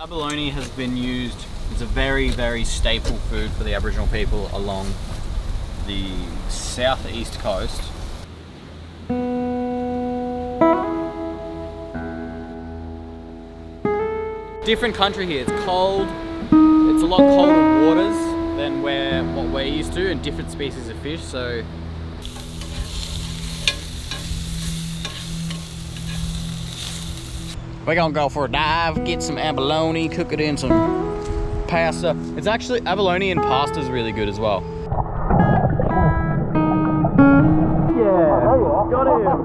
Abalone has been used as a very, very staple food for the Aboriginal people along the southeast coast. Different country here, it's cold, it's a lot colder waters than what we're used to, and different species of fish, so we're gonna go for a dive, get some abalone, cook it in some pasta. It's actually, abalone and pasta is really good as well. Yeah, got him.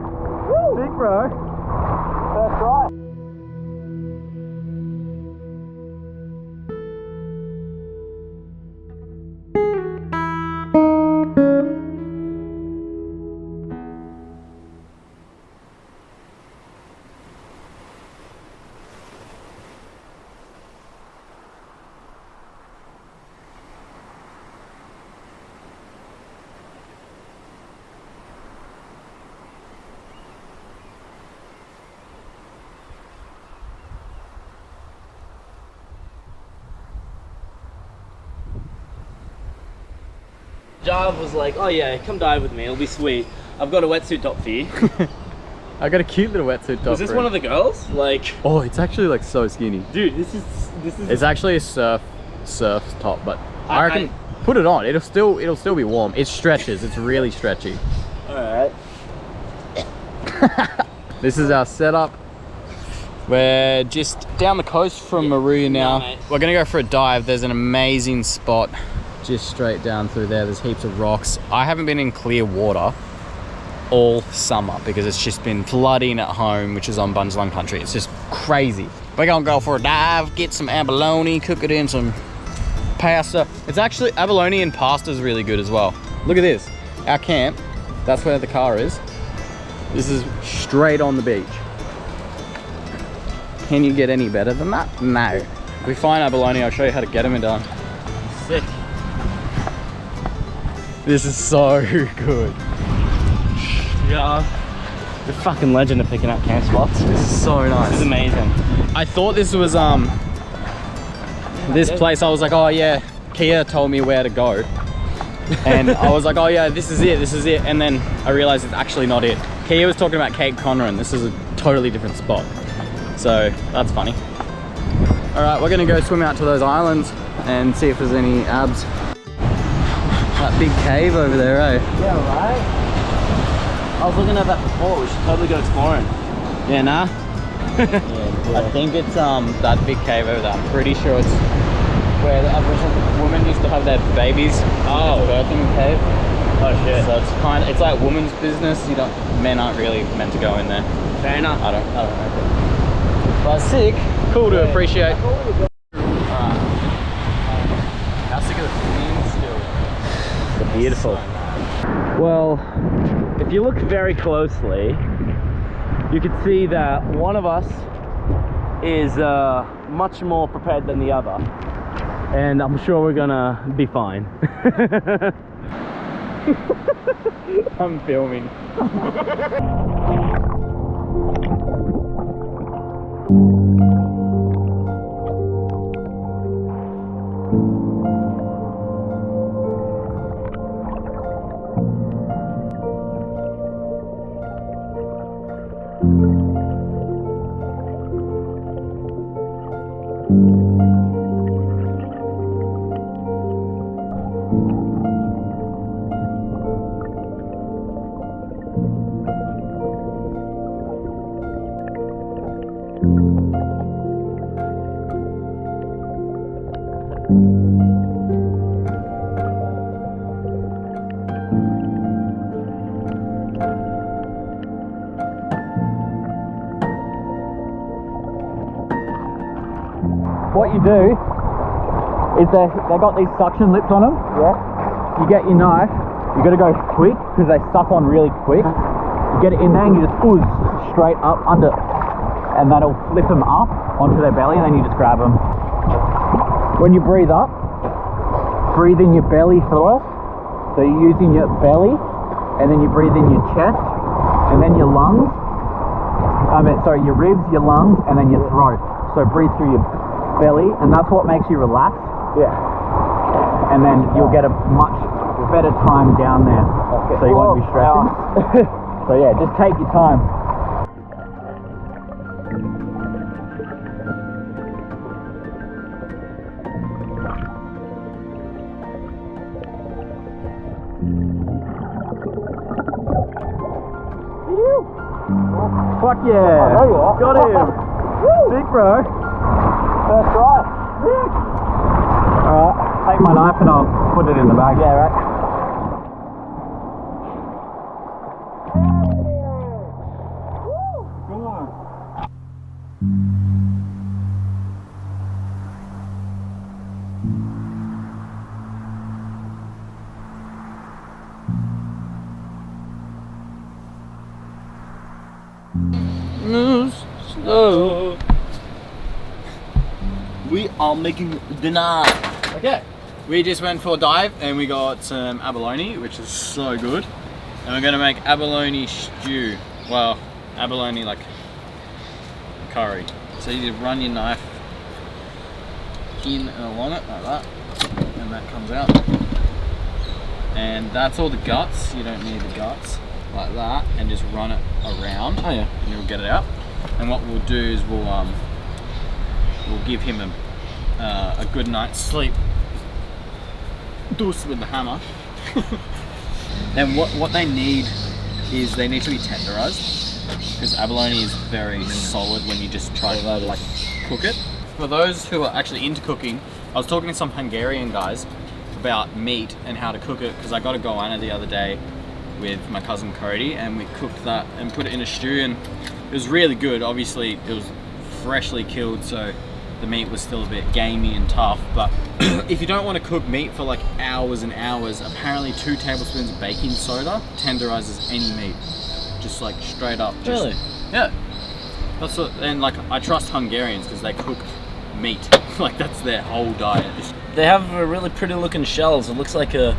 Sick, bro. That's right. Jav was like, oh yeah, come dive with me, it'll be sweet. I've got a wetsuit top for you. I got a cute little wetsuit top. Was this one of the girls? Like, oh, it's actually like so skinny. Dude, this is it's actually a surf top, but I reckon put it on, it'll still be warm. It stretches, it's really stretchy. Alright. This is our setup. We're just down the coast from Maruya now. Yeah, we're gonna go for a dive. There's an amazing spot just straight down through there. There's heaps of rocks. I haven't been in clear water all summer because it's just been flooding at home, which is on Bundjalung country. It's just crazy. We're gonna go for a dive, get some abalone, cook it in some pasta. It's actually, abalone and pasta is really good as well. Look at this, our camp, that's where the car is. This is straight on the beach. Can you get any better than that? No. If we find abalone, I'll show you how to get them in Edan. Sick. This is so good. Yeah. You're a fucking legend at picking up camp spots. This is so nice. This is amazing. I thought this was this place. I was like, oh yeah, Kia told me where to go. And I was like, oh yeah, this is it. And then I realized it's actually not it. Kia was talking about Cape Conran. This is a totally different spot. So that's funny. All right, we're gonna go swim out to those islands and see if there's any abs. That big cave over there, eh? Yeah, right? I was looking at that before. We should totally go exploring. Yeah, nah? Yeah. I think it's that big cave over there. I'm pretty sure it's where the Aboriginal women used to have their babies. Oh. Birthing cave. Oh shit. So it's like women's business. Men aren't really meant to go in there. Fair enough. I don't know. But sick. Cool to appreciate. Alright. How sick are the fins still? They're beautiful. So nice. Well, if you look very closely, you can see that one of us is much more prepared than the other. And I'm sure we're gonna be fine. I'm filming. What you do is they got these suction lips on them. Yeah. You get your knife, you got to go quick because they suck on really quick. You get it in there and you just ooze straight up under, and that'll flip them up onto their belly, and then you just grab them. When you breathe up, breathe in your belly first. So you're using your belly, and then you breathe in your chest, and then your lungs. Your ribs, your lungs, and then your throat. So breathe through your belly, and that's what makes you relax. Yeah. And then you'll get a much better time down there. Okay. So you won't be stressing. So yeah, just take your time. Fuck yeah! Oh, there you are. Got him! Sick, bro! First try. Alright, take my knife and I'll put it in the bag. Yeah, right. Move slow. We are making dinner. Okay. We just went for a dive and we got some abalone, which is so good. And we're gonna make abalone stew. Well, abalone like curry. So you just run your knife in and along it like that, and that comes out. And that's all the guts. You don't need the guts, like that, and just run it around. Oh yeah. And you'll get it out. And what we'll do is we'll give him a good night's sleep. Dose with the hammer. And what they need is they need to be tenderized, because abalone is very solid when you just try to like cook it. For those who are actually into cooking, I was talking to some Hungarian guys about meat and how to cook it, because I got a goanna the other day with my cousin Cody, and we cooked that and put it in a stew, and it was really good. Obviously it was freshly killed, so the meat was still a bit gamey and tough, but if you don't want to cook meat for like hours and hours, apparently 2 tablespoons of baking soda tenderizes any meat, just like straight up. Really? Yeah. That's what, and like I trust Hungarians because they cook meat. Like that's their whole diet. They have really pretty looking shells. It looks like a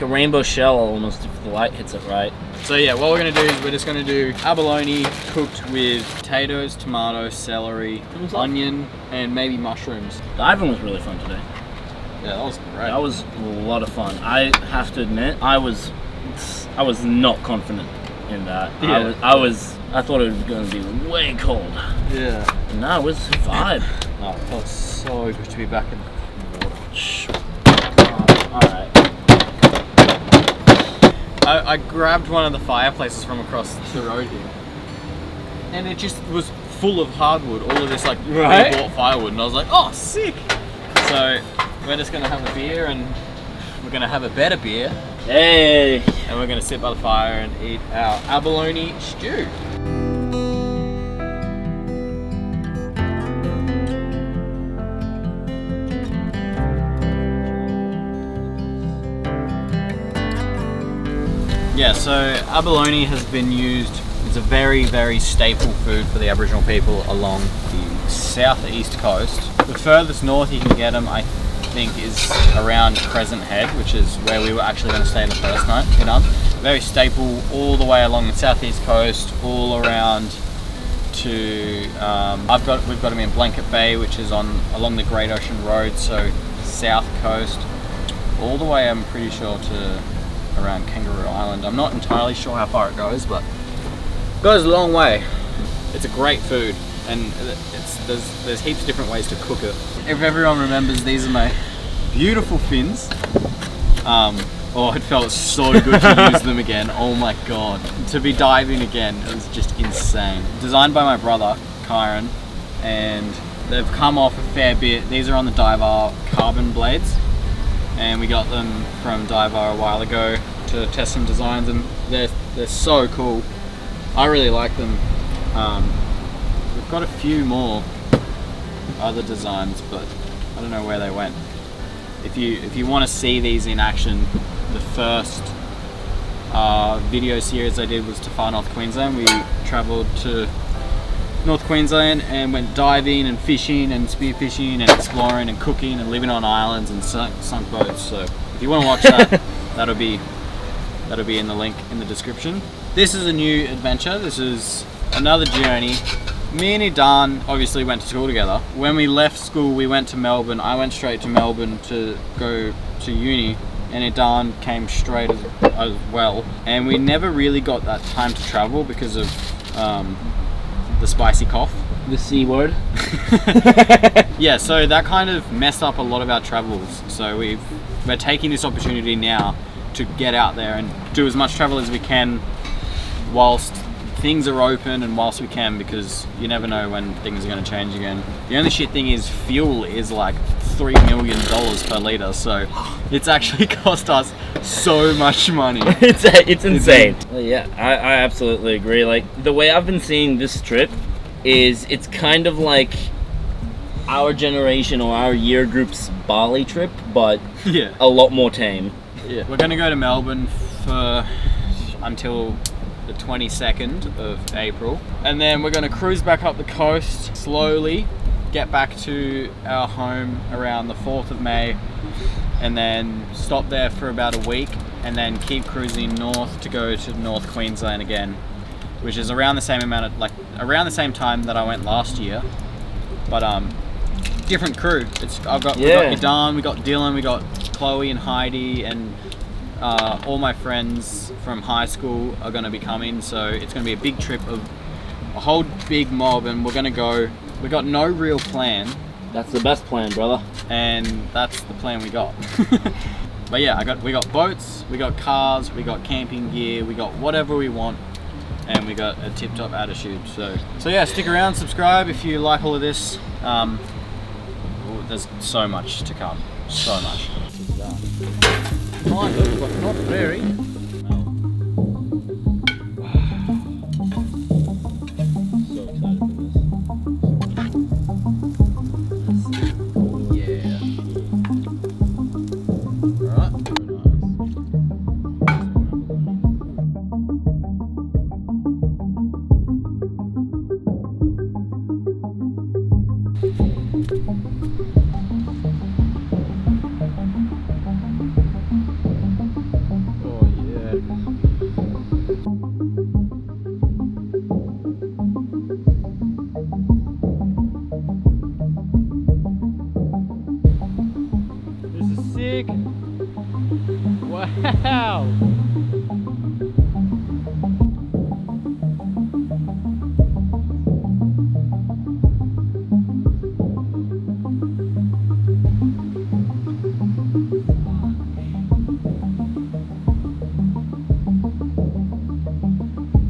rainbow shell almost if the light hits it right. So yeah, what we're gonna do is we're just gonna do abalone cooked with potatoes, tomato, celery, onion, and maybe mushrooms. Diving was really fun today. Yeah, that was great. That was a lot of fun. I have to admit, I was not confident in that. Yeah. I thought it was going to be way cold. Yeah. No, it was a vibe. No, it felt so good to be back in the water. Alright. I grabbed one of the fireplaces from across the road here, and it just was full of hardwood, all of this like Right. pre-bought firewood, and I was like, oh, sick. So we're just gonna have a beer, and we're gonna have a better beer, Hey. and we're gonna sit by the fire and eat our abalone stew. Yeah, so abalone has been used, it's a very, very staple food for the Aboriginal people along the southeast coast. The furthest north you can get them, I think, is around Crescent Head, which is where we were actually going to stay the first night, Edan. Very staple all the way along the southeast coast, all around to, we've got them in Blanket Bay, which is along the Great Ocean Road, so south coast, all the way, I'm pretty sure, to around Kangaroo Island. I'm not entirely sure how far it goes, but it goes a long way. It's a great food, and there's heaps of different ways to cook it. If everyone remembers, these are my beautiful fins. Oh, it felt so good to use them again. Oh my god. To be diving again, it was just insane. Designed by my brother, Kyron, and they've come off a fair bit. These are on the Divar carbon blades, and we got them from Divar a while ago to test some designs, and they're so cool. I really like them. We've got a few more other designs, but I don't know where they went. If you want to see these in action, the first video series I did was to far North Queensland. We travelled to North Queensland and went diving and fishing and spearfishing and exploring and cooking and living on islands and sunk boats. So if you want to watch that, that'll be in the link in the description. This is a new adventure. This is another journey me and Edan obviously went to school together. When we left school, we went to Melbourne. I went straight to Melbourne to go to uni, and Edan came straight as well. And we never really got that time to travel because of the spicy cough. The C word. Yeah, so that kind of messed up a lot of our travels. So we're taking this opportunity now to get out there and do as much travel as we can whilst things are open and whilst we can, because you never know when things are going to change again. The only shit thing is fuel is like $3 million per litre, so it's actually cost us so much money. It's insane. Yeah, I absolutely agree. Like, the way I've been seeing this trip is it's kind of like our generation or our year group's Bali trip, but yeah, a lot more tame. Yeah, we're going to go to Melbourne for until the 22nd of April, and then we're going to cruise back up the coast slowly, get back to our home around the 4th of May, and then stop there for about a week, and then keep cruising north to go to North Queensland again, which is around the same amount of, like, around the same time that I went last year, but different crew. We got Edan, we got Dylan, we got Chloe and Heidi, and all my friends from high school are going to be coming, so it's going to be a big trip of a whole big mob, and we're going to go. We got no real plan. That's the best plan, brother. And that's the plan we got. But yeah, we got boats, we got cars, we got camping gear, we got whatever we want, and we got a tip-top attitude. So yeah, stick around, subscribe if you like all of this. There's so much to come, so much. Kind of, but not very. So excited for this. Yeah. Alright. Wow!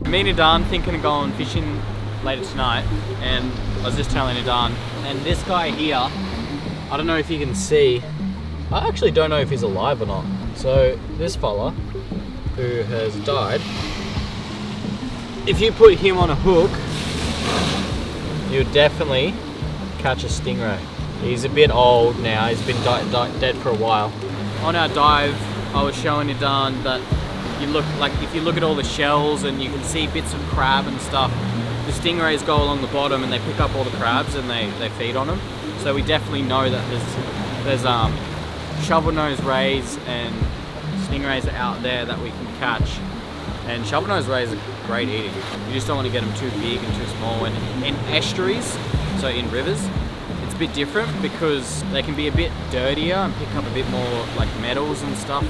Me and Edan thinking of going fishing later tonight, and I was just telling Edan, and this guy here, I don't know if you can see, I actually don't know if he's alive or not. So this fella who has died, if you put him on a hook, you'll definitely catch a stingray. He's a bit old now, he's been dead for a while. On our dive, I was showing Edan that if you look at all the shells and you can see bits of crab and stuff, the stingrays go along the bottom and they pick up all the crabs and they feed on them. So we definitely know that there's shovel-nosed rays and stingrays out there that we can catch. And shovel-nosed rays are great eating. You just don't want to get them too big and too small. And in estuaries, so in rivers, it's a bit different because they can be a bit dirtier and pick up a bit more like metals and stuff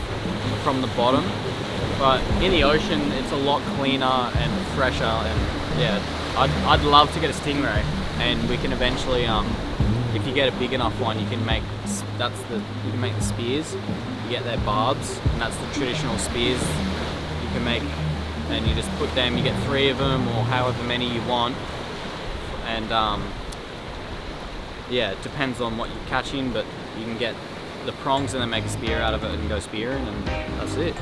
from the bottom. But in the ocean, it's a lot cleaner and fresher. And yeah, I'd love to get a stingray, and we can eventually, if you get a big enough one, you can make the spears. You get their barbs, and that's the traditional spears you can make. And you just put them. You get 3 of them, or however many you want. And yeah, it depends on what you're catching, but you can get the prongs and then make a spear out of it and go spearing, and that's it.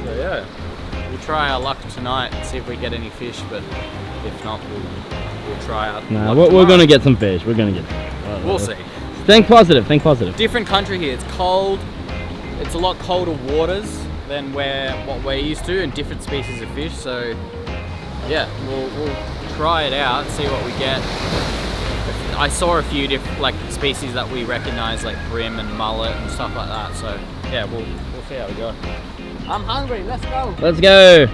So yeah, we'll try our luck tonight and see if we get any fish, but if not, we'll try out. Nah, we're gonna get some fish. We're gonna get We'll see. Think positive, think positive. Different country here, it's cold. It's a lot colder waters than what we're used to, and different species of fish. So yeah, we'll try it out, see what we get. I saw a few different species that we recognize, like brim and mullet and stuff like that. So yeah, we'll see how we go. I'm hungry, let's go. Let's go.